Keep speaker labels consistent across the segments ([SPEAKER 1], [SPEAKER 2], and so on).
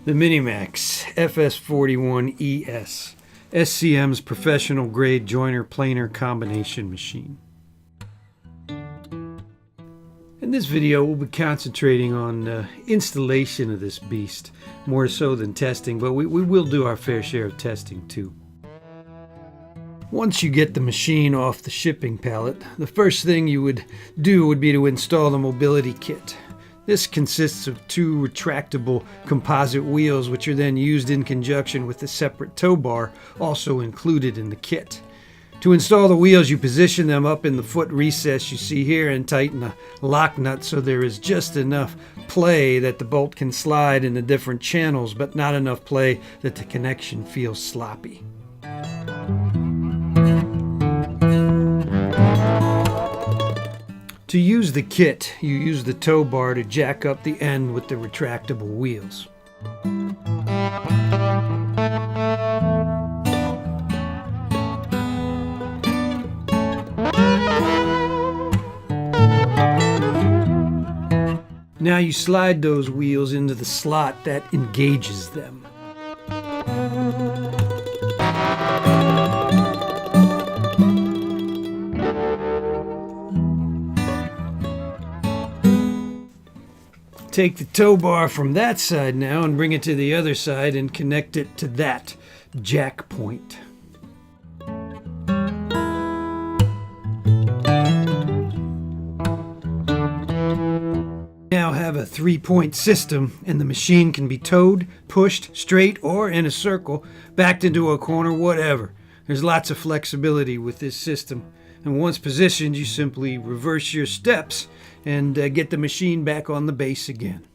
[SPEAKER 1] The Minimax FS 41ES, SCM's professional grade jointer-planer combination machine. In this video, we'll be concentrating on installation of this beast, more so than testing, but we will do our fair share of testing too. Once you get the machine off the shipping pallet, the first thing you would do would be to install the mobility kit. This consists of two retractable composite wheels, which are then used in conjunction with a separate tow bar also included in the kit. To install the wheels, you position them up in the foot recess you see here and tighten a lock nut so there is just enough play that the bolt can slide in the different channels, but not enough play that the connection feels sloppy. To use the kit, you use the tow bar to jack up the end with the retractable wheels. Now you slide those wheels into the slot that engages them. Take the tow bar from that side now and bring it to the other side and connect it to that jack point. Now have a 3-point system, and the machine can be towed, pushed, straight, or in a circle, backed into a corner, whatever. There's lots of flexibility with this system. And once positioned, you simply reverse your steps and get the machine back on the base again.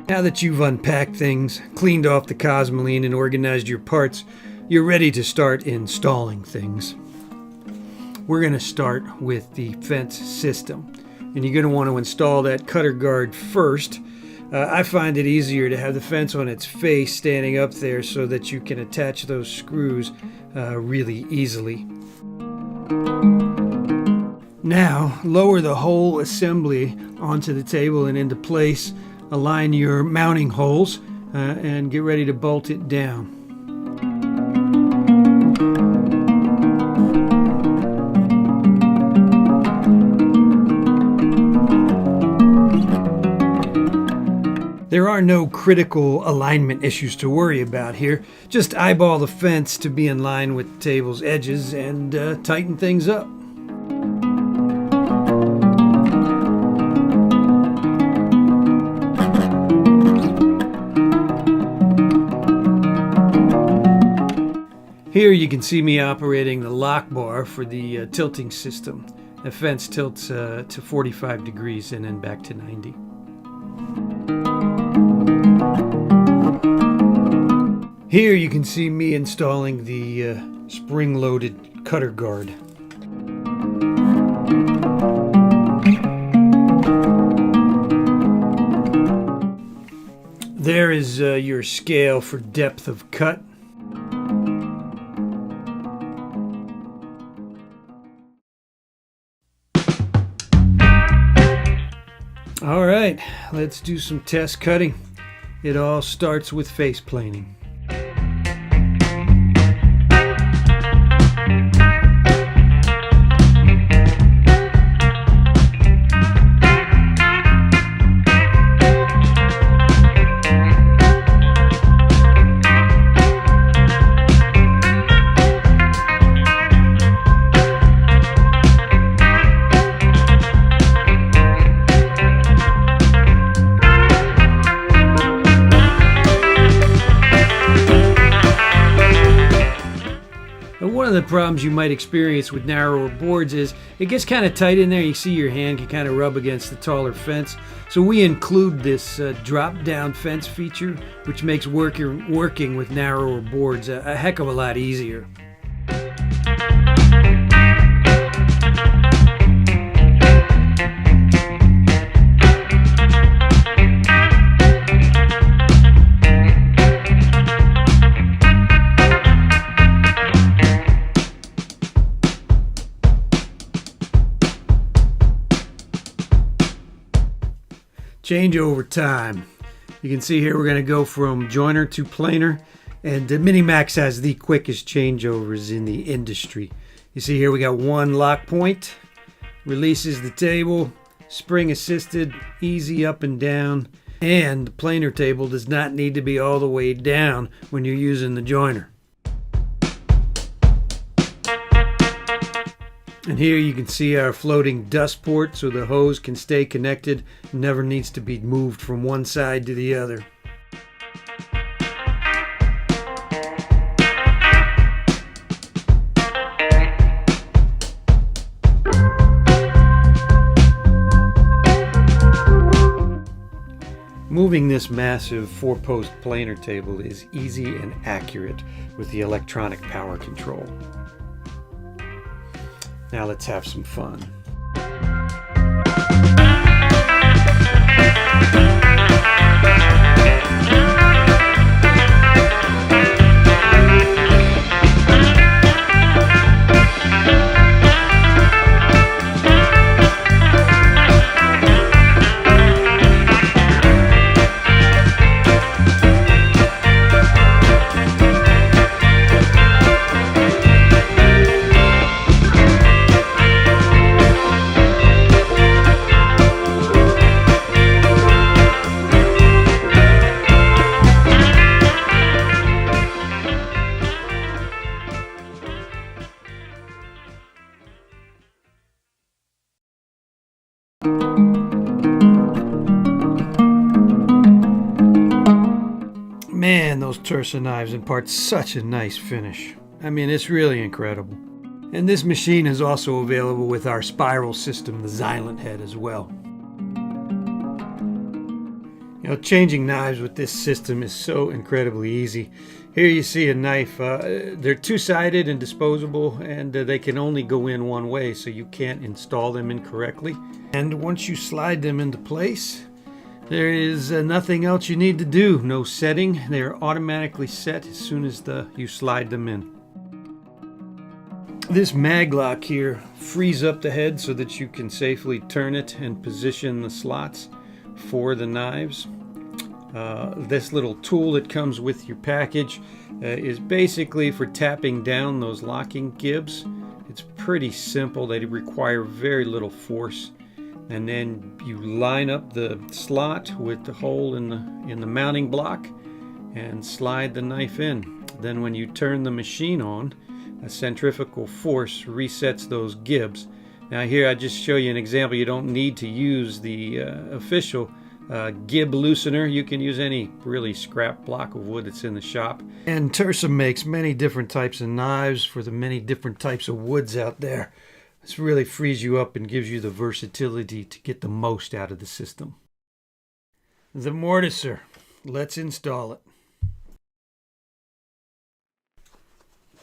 [SPEAKER 1] Now that you've unpacked things, cleaned off the Cosmoline, and organized your parts, you're ready to start installing things. We're going to start with the fence system, and you're going to want to install that cutter guard first. I find it easier to have the fence on its face standing up there so that you can attach those screws really easily. Now, lower the whole assembly onto the table and into place. Align your mounting holes and get ready to bolt it down. There are no critical alignment issues to worry about here. Just eyeball the fence to be in line with the table's edges and tighten things up. Here you can see me operating the lock bar for the tilting system. The fence tilts to 45 degrees and then back to 90. Here you can see me installing the spring-loaded cutter guard. There is your scale for depth of cut. All right, let's do some test cutting. It all starts with face planing. One of the problems you might experience with narrower boards is it gets kind of tight in there. You see your hand can kind of rub against the taller fence. So we include this drop-down fence feature, which makes working with narrower boards a heck of a lot easier. Changeover time. You can see here we're going to go from joiner to planer, and Minimax has the quickest changeovers in the industry. You see here we got one lock point, releases the table, spring assisted, easy up and down, and the planer table does not need to be all the way down when you're using the joiner. And here you can see our floating dust port, so the hose can stay connected, never needs to be moved from one side to the other. Moving this massive 4-post planer table is easy and accurate with the electronic power control. Now let's have some fun. Man, those tersa knives impart such a nice finish. I mean, it's really incredible. And this machine is also available with our spiral system, the Xylent head, as well. You know, changing knives with this system is so incredibly easy. Here you see a knife. They're two-sided and disposable, and they can only go in one way, so you can't install them incorrectly. And once you slide them into place, there is nothing else you need to do. No setting. They are automatically set as soon as you slide them in. This mag lock here frees up the head so that you can safely turn it and position the slots for the knives. This little tool that comes with your package is basically for tapping down those locking gibs. It's pretty simple. They require very little force. And then you line up the slot with the hole in the mounting block and slide the knife in. Then when you turn the machine on, a centrifugal force resets those gibs. Now here I just show you an example. You don't need to use the official gib loosener. You can use any really scrap block of wood that's in the shop. And Tersa makes many different types of knives for the many different types of woods out there. This really frees you up and gives you the versatility to get the most out of the system. The mortiser. Let's install it.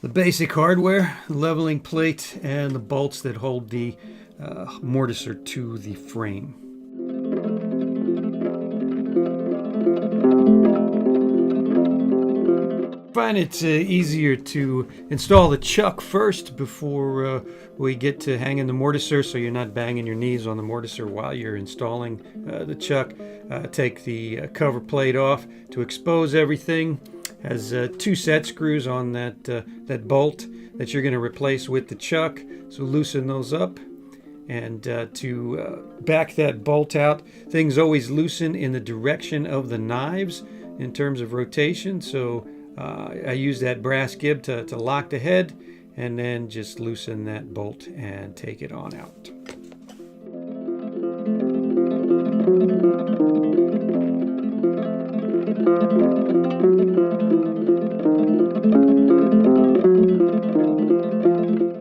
[SPEAKER 1] The basic hardware, leveling plate, and the bolts that hold the mortiser to the frame. I find it's easier to install the chuck first before we get to hanging the mortiser, so you're not banging your knees on the mortiser while you're installing the chuck. Take the cover plate off to expose everything. Has 2 set screws on that bolt that you're going to replace with the chuck, so loosen those up. And to back that bolt out, things always loosen in the direction of the knives in terms of rotation, so I use that brass gib to lock the head, and then just loosen that bolt and take it on out.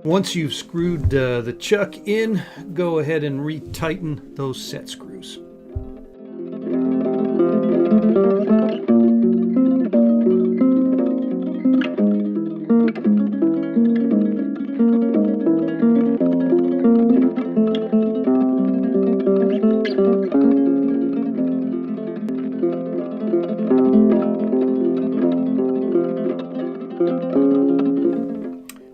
[SPEAKER 1] Once you've screwed the chuck in, go ahead and retighten those set screws.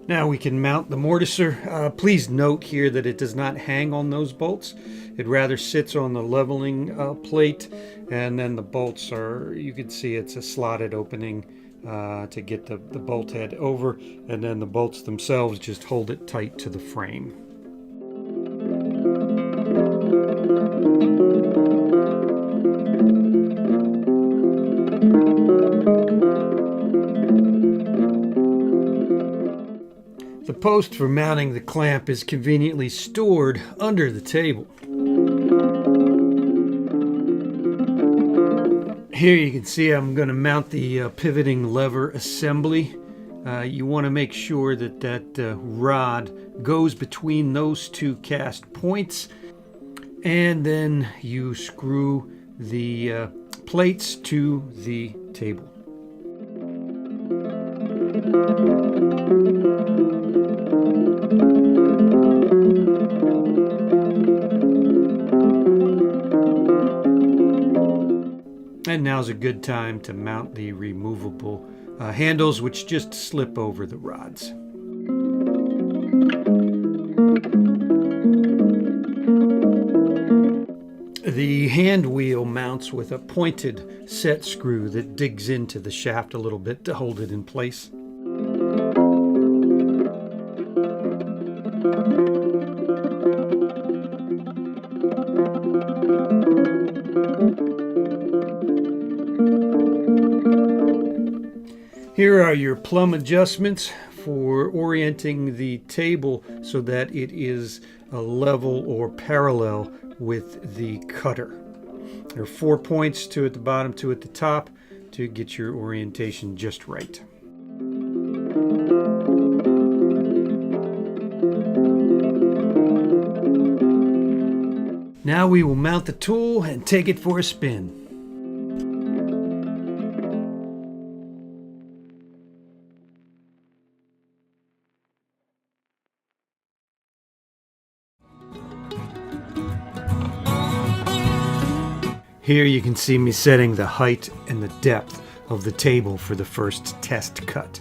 [SPEAKER 1] Now we can mount the mortiser. Please note here that it does not hang on those bolts. It rather sits on the leveling plate, and then the bolts are, you can see it's a slotted opening to get the bolt head over, and then the bolts themselves just hold it tight to the frame. The post for mounting the clamp is conveniently stored under the table. Here you can see I'm going to mount the pivoting lever assembly. You want to make sure that that rod goes between those two cast points, and then you screw the plates to the table. And now's a good time to mount the removable handles, which just slip over the rods. The hand wheel mounts with a pointed set screw that digs into the shaft a little bit to hold it in place. Here are your plumb adjustments for orienting the table so that it is a level or parallel with the cutter. There are 4 points, 2 at the bottom, 2 at the top, to get your orientation just right. Now we will mount the tool and take it for a spin. Here you can see me setting the height and the depth of the table for the first test cut.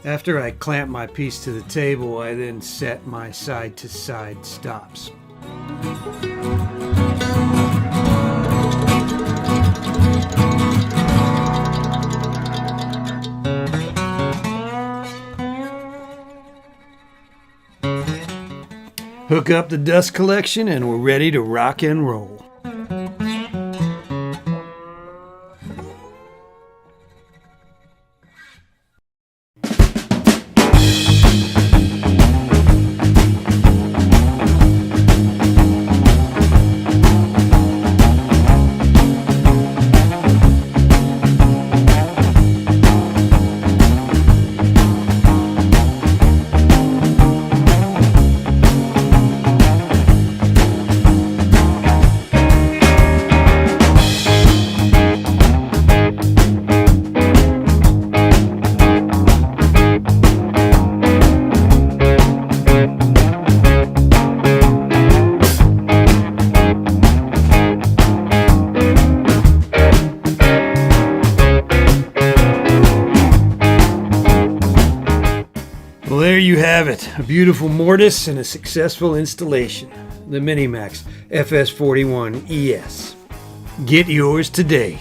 [SPEAKER 1] After I clamp my piece to the table, I then set my side-to-side stops. Hook up the dust collection and we're ready to rock and roll. Well, there you have it, a beautiful mortise and a successful installation, the Minimax FS41 ES. Get yours today.